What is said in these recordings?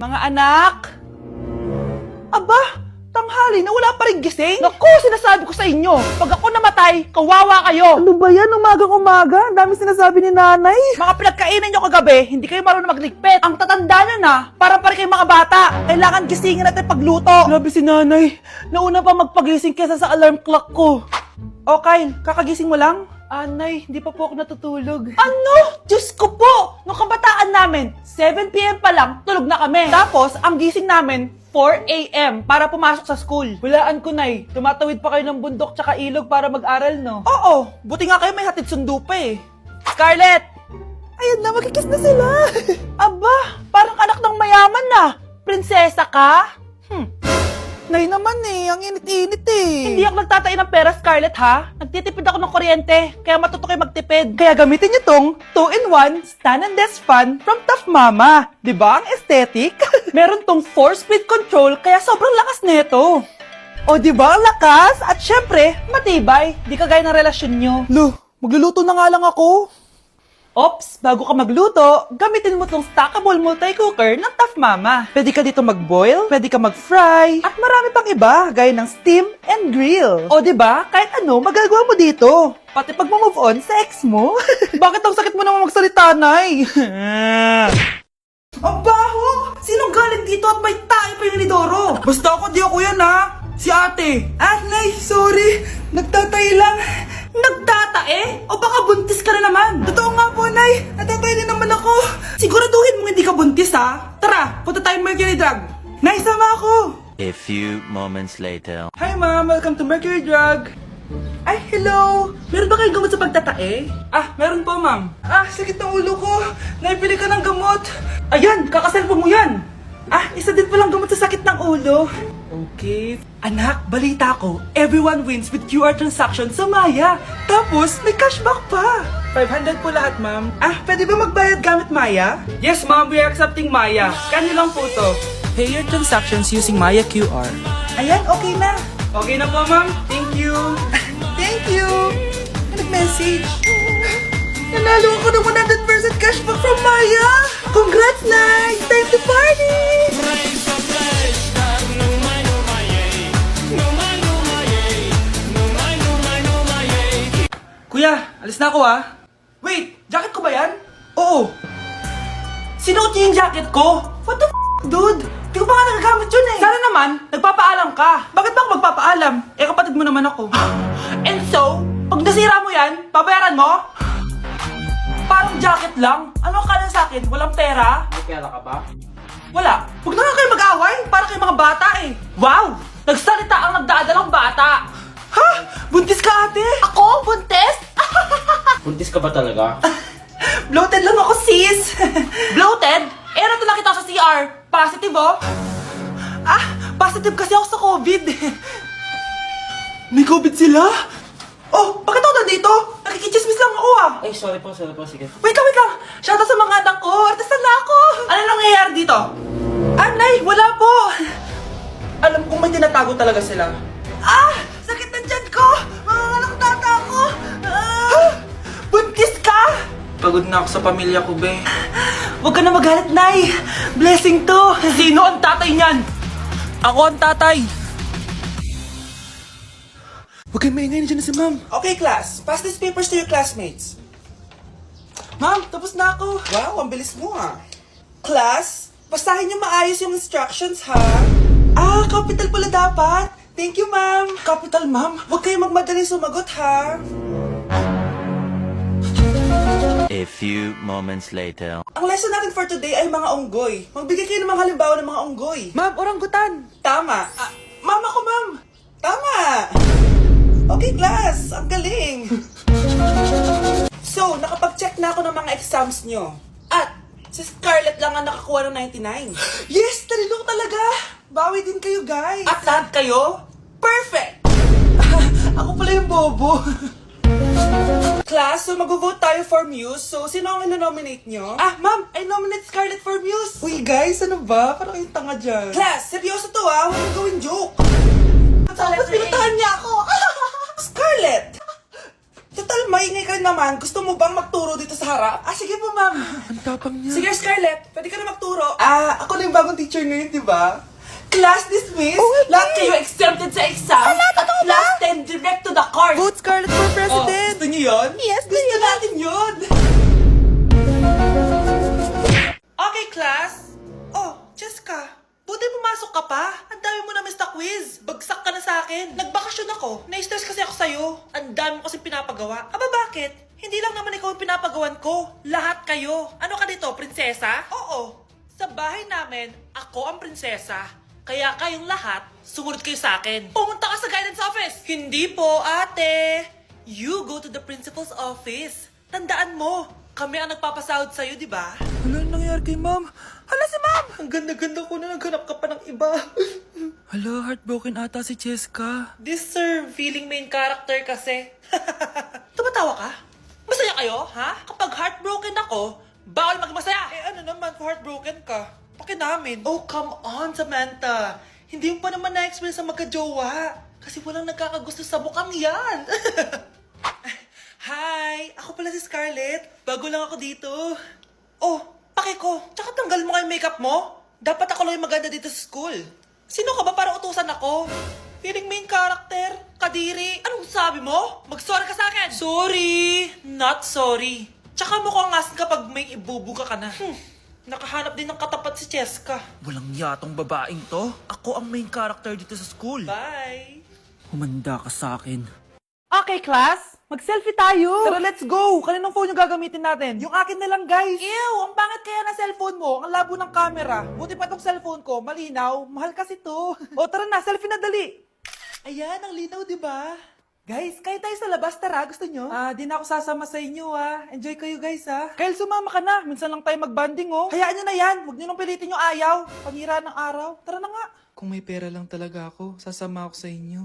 Mga anak! Aba, tanghali na wala pa rin gising? Naku, sinasabi ko sa inyo, pag ako namatay, kawawa kayo! Ano ba yan? Umagang-umaga? Ang dami sinasabi ni nanay. Mga pinagkainan nyo kagabi, hindi kayo marunong magligpit. Ang tatanda nyo na, parang pa rin kayong mga bata. Kailangan gisingin natin pagluto. Grabe si nanay, nauna pa magpagising kesa sa alarm clock ko. O Kyle, kakagising mo lang? Nay, hindi pa po ako natutulog. Ano? Diyos ko po! Nung kabataan namin, 7 p.m. pa lang, tulog na kami. Tapos, ang gising namin, 4 a.m. para pumasok sa school. Hulaan ko, Nay. Tumatawid pa kayo ng bundok tsaka ilog para mag-aral, no? Oo, buti nga kayo may hatid sundo pa eh. Scarlett! Ayan na, magkikis na sila. Aba, parang anak ng mayaman na. Prinsesa ka? Nay naman eh, ang init-init eh. Hindi ako nagtatay ng pera, Scarlett, ha? Nagtitipid ako ng kuryente, kaya matuto kayo magtipid. Kaya gamitin niyo tong 2-in-1 Stand and Desk Fan from Tough Mama. Diba ang aesthetic? Meron tong 4-speed control, kaya sobrang lakas nito. O diba ang lakas? At syempre, matibay. Di kagaya ng relasyon nyo. Lo, magluluto na nga lang ako. Ops, bago ka magluto, gamitin mo tong stackable multi-cooker ng Tough Mama. Pwede ka dito mag-boil, pwede ka mag-fry, at marami pang iba, gaya ng steam and grill. O diba, kahit ano, magagawa mo dito. Pati pag move on sa ex mo. Bakit ang sakit mo naman magsalita, Nay? Ang baho! Sinong galing dito at may tayo pa yung inidoro? Basta ako, di ako yan ha. Si ate. Nay, sorry. Nagtatay lang. Nagtatae? O baka buntis ka na naman? Totoo nga po, Nay. Natatay din naman ako. Siguraduhin mong hindi ka buntis, ha? Tara, punta tayong Mercury Drug. Nay, sama ako. A few moments later. Hi, Ma'am. Welcome to Mercury Drug. Ay, hello. Meron ba kayong gamot sa pagtatae? Meron po, Ma'am. Sakit ng ulo ko. Naipili ka ng gamot. Ayan, kakaselfon mo yan. Isa din palang gamot sa sakit ng ulo. Okay. Anak, balita ko, everyone wins with QR transaction sa Maya. Tapos, may cashback pa. 500 po lahat, ma'am. Pwede ba magbayad gamit Maya? Yes, ma'am. We are accepting Maya. Kano lang po to? Pay your transactions using Maya QR. Ayan, okay na. Okay na po, ma'am. Thank you. Thank you. Nag-message. Nanalo ako ng 100% cashback from Maya. Congrats, Nice! Time to party! Kuya, alis na ako Wait, jacket ko ba yan? Oo. Sinuot niyo yung jacket ko? What the dude? Di ko pa nga nagagamit yun eh. Sana naman, nagpapaalam ka. Bakit ba ako magpapaalam? Kapatid mo naman ako. And so, pag nasira mo yan, babayaran mo? Parang jacket lang. Ano ka na sa akin? Walang pera? May pera ka ba? Wala. Huwag na nga kayo mag-away. Para kayo mga bata eh. Wow! Nagsalita ang nagdadalang bata. Ha? Buntis ka, ate? Ako? Buntis? Buntis ka ba talaga? Bloated lang ako, sis. Bloated? Ano to nakita ko sa CR? Positive, oh. Positive kasi ako sa COVID. May COVID sila? Oh, bakit ako nandito? Nakikichismis lang ako, Ay, sorry po, sige. Wait lang. Shoutout sa mga anak ko. Artista na ako. Ano nangyayari dito? Nay, wala po. Alam kong may tinatago talaga sila. Sakit na tiyan ko. Mga tata ko. Buntis ka? Pagod na ako sa pamilya ko, be. Huwag ka na magalit, Nay. Blessing to. Sino ang tatay niyan? Ako ang tatay. Huwag kayong maingay, nandiyan na si Ma'am. Okay, class. Pass these papers to your classmates. Ma'am, tapos na ako. Wow, ang bilis mo Class, basahin niyo maayos yung instructions, ha? Capital pala dapat. Thank you, Ma'am. Capital, Ma'am. Huwag kayong magmadaling sumagot, ha? A few moments later. Ang lesson natin for today ay mga unggoy. Magbigay kayo ng mga halimbawa ng mga unggoy. Ma'am, orangutan. Tama. Ma'am ako, Ma'am. Tama. Okay, class. Ang galing. So, nakapag-check na ako ng mga exams nyo. At, si Scarlett lang ang nakakuha ng 99. Yes! Talino ko talaga! Bawi din kayo, guys. At lahat kayo? Perfect! Ako pala yung bobo. Class, so mag-vote tayo for Muse. So, sino ang ino-nominate nyo? Ma'am, I nominate Scarlett for Muse. Uy, guys, ano ba? Parang kayong tanga dyan. Class, seryoso to Huwag mong gawin joke. Tapos pinuntahan niya ako. Scarlett! Total maingay ka naman. Gusto mo bang magturo dito sa harap? Ah, sige po, ma'am. Ang tapang niya. Sige, Scarlett. Pwede ka na magturo. Ah, ako na yung bagong teacher ngayon, di ba? Class dismissed. Lahat kayo exempted sa exam. At class 10 direct to the course. Vote Scarlett for president! Gusto niyo yun? Yes, Gusto natin yun. Okay, class. Oh, Jessica. Buti pumasok ka pa. Ang dami mo na miss na quiz. Bagsak ka na sa akin. Nagbakasyon ako. Na-stress kasi ako sa'yo. Ang dami mo kasi pinapagawa. Aba, bakit? Hindi lang naman ikaw ang pinapagawan ko. Lahat kayo. Ano ka dito, prinsesa? Oo. Sa bahay namin, ako ang prinsesa. Kaya kayong lahat, sumunod kayo sa akin. Pumunta ka sa guidance office. Hindi po, ate. You go to the principal's office. Tandaan mo, kami ang nagpapasahod sa'yo, di ba? Ano nangyari kay ma'am? Hala si ma'am! Ang ganda-ganda ko na naghanap ka pa ng iba. Hala, heartbroken ata si Cheska. This sir, feeling main character kasi. Tumatawa ka? Masaya kayo, ha? Kapag heartbroken ako, bawal maging masaya. Eh ano naman kung heartbroken ka? Pakinamin. Oh, come on, Samantha. Hindi mo pa naman na-experience sa magka-jowa. Kasi walang nagkakagusto sa mukhang yan. Hi! Ako pala si Scarlett. Bago lang ako dito. Oh, pake ko. Tsaka tanggal mo nga yung makeup mo. Dapat ako lang yung maganda dito sa school. Sino ka ba para utusan ako? Feeling main character? Kadiri? Anong sabi mo? Mag-sorry ka sa akin! Sorry! Not sorry. Tsaka mukhang asin kapag may ibubuga ka na. Nakahanap din ng katapat si Cheska. Walang yatong babaeng to. Ako ang main character dito sa school. Bye! Humanda ka sa akin. Okay, class. Mag-selfie tayo. Tara, let's go. Kaninong phone yung gagamitin natin? Yung akin na lang, guys. Ew, ang pangit kaya na cellphone mo. Ang labo ng camera. Buti pa tong cellphone ko. Malinaw. Mahal kasi to. O, tara na. Selfie na dali. Ayan, ang linaw, di ba? Guys, kayo tayo sa labas. Tara, gusto nyo? Di na ako sasama sa inyo, Enjoy kayo, guys, Kyle, sumama ka na. Minsan lang tayo mag-banding, Hayaan nyo na yan. Huwag nyo nang pilitin yung ayaw. Pangira ng araw. Tara na nga. Kung may pera lang talaga ako, sasama ako sa inyo.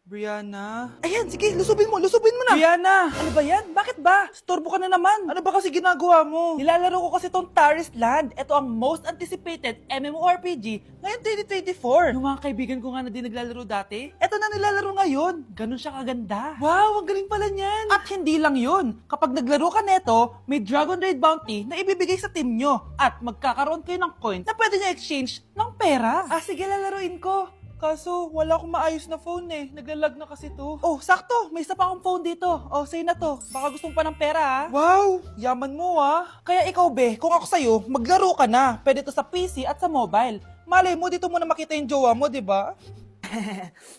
Brianna? Ayan, sige, lusubin mo na. Brianna, ano ba yan? Bakit ba? Storbo ka na naman. Ano ba kasi ginagawa mo? Nilalaro ko kasi tong Taris Land. Ito ang most anticipated MMORPG ngayon 2024. Yung mga kaibigan ko nga na din naglalaro dati, ito na nilalaro ngayon. Ganun siya kaganda. Wow, ang galing pala niyan. At hindi lang yun. Kapag naglaro ka neto, may Dragon Raid Bounty na ibibigay sa team nyo. At magkakaroon kayo ng coins na pwede nyo exchange ng pera. Sige, lalaruin ko. Kaso, wala akong maayos na phone Naglalag na kasi to. Oh, sakto! May isa pa akong phone dito. Oh, sa'yo na to. Baka gusto mo pa ng pera, Wow! Yaman mo, Kaya ikaw, be, kung ako sa'yo, maglaro ka na. Pwede to sa PC at sa mobile. Malay mo, dito mo na makita yung jowa mo, di ba?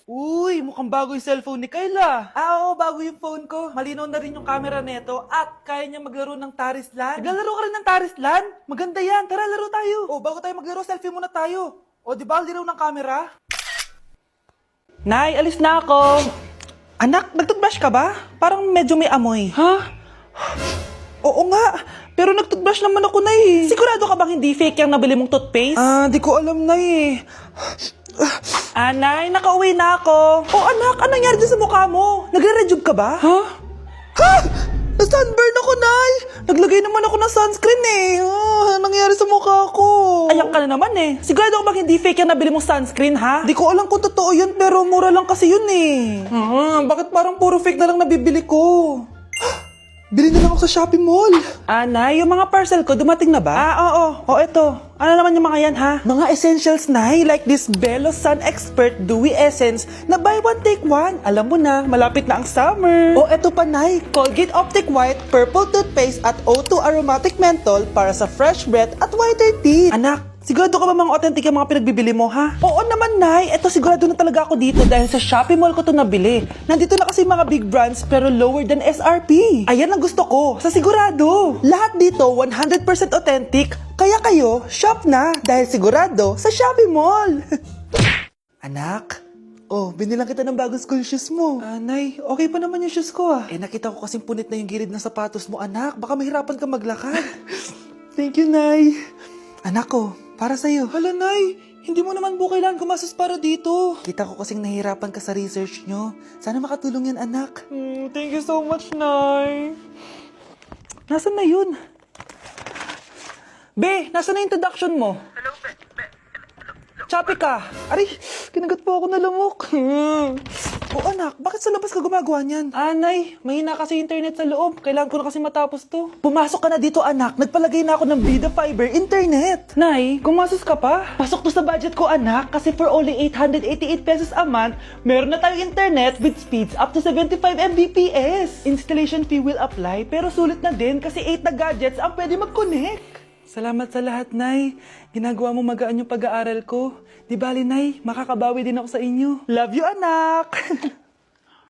Uy, mukhang bago yung cellphone ni Kayla. Oo, bago yung phone ko. Malinaw na rin yung camera neto at kaya niya maglaro ng Taris Land. Naglalaro ka rin ng Taris Land? Maganda yan. Tara, laro tayo. Oh, bago tayo maglaro, selfie muna tayo. O, di ba, ang linaw ng camera? Nay, alis na ako. Anak, nagtoothbrush ka ba? Parang medyo may amoy. Ha? Oo nga, pero nagtoothbrush naman ako, Nay. Sigurado ka bang hindi fake yung nabili mong toothpaste? Di ko alam, Nay. Nay, nakauwi na ako. Oh, anak, anong nangyari dyan sa mukha mo? Nagre-rejuve ka ba? Ha? Na-sunburn ako, Nay! Naglagay naman ako ng sunscreen nangyari sa mukha ko? Ayak ka na naman Sigurado ko bang hindi fake yung nabili mong sunscreen, ha? Di ko alam kung totoo yun, pero mura lang kasi yun bakit parang puro fake na lang nabibili ko? Bili na lang ako sa Shopee Mall. Nay, yung mga parcel ko, dumating na ba? Oo. O, eto. Ano naman yung mga yan, ha? Mga essentials, Nay, like this Belo Sun Expert Dewy Essence na buy one, take one. Alam mo na, malapit na ang summer. O, eto pa, Nay. Colgate Optic White, Purple Toothpaste at O2 Aromatic Menthol para sa fresh breath at whiter teeth. Anak, sigurado ka ba mga authentic yung mga pinagbibili mo, ha? Oo naman, Nay. Eto, sigurado na talaga ako dito dahil sa Shopee Mall ko to nabili. Nandito na kasi mga big brands pero lower than SRP. Ayan ang gusto ko, sa sigurado. Lahat dito 100% authentic. Kaya kayo, shop na dahil sigurado sa Shopee Mall. Anak, binilang kita ng bagong school shoes mo. Nay, okay pa naman yung shoes ko, nakita ko kasing punit na yung gilid ng sapatos mo, anak. Baka mahirapan ka maglakad. Thank you, Nay. Anak ko, para sa'yo. Hala, Nay, hindi mo naman po kailangan gumastos para dito. Kita ko kasing nahihirapan ka sa research nyo. Sana makatulong yan, anak. Thank you so much, Nay. Nasaan na yun? Be, nasaan na introduction mo? Hello, Be. Choppy ka. Aray, kinagat po ako na lamok. Oh anak, bakit sa labas ka gumagawa niyan? Nay, mahina kasi internet sa loob. Kailangan ko na kasi matapos to. Pumasok ka na dito, anak. Nagpalagay na ako ng Bida Fiber Internet. Nay, gumasos ka pa? Pasok to sa budget ko, anak. Kasi for only 888 pesos a month, meron na tayong internet with speeds up to 75 Mbps. Installation fee will apply, pero sulit na din kasi 8 na gadgets ang pwede mag-connect. Salamat sa lahat, Nay. Ginagawa mo magaan yung pag-aaral ko. Di bali, Nay, makakabawi din ako sa inyo. Love you, anak!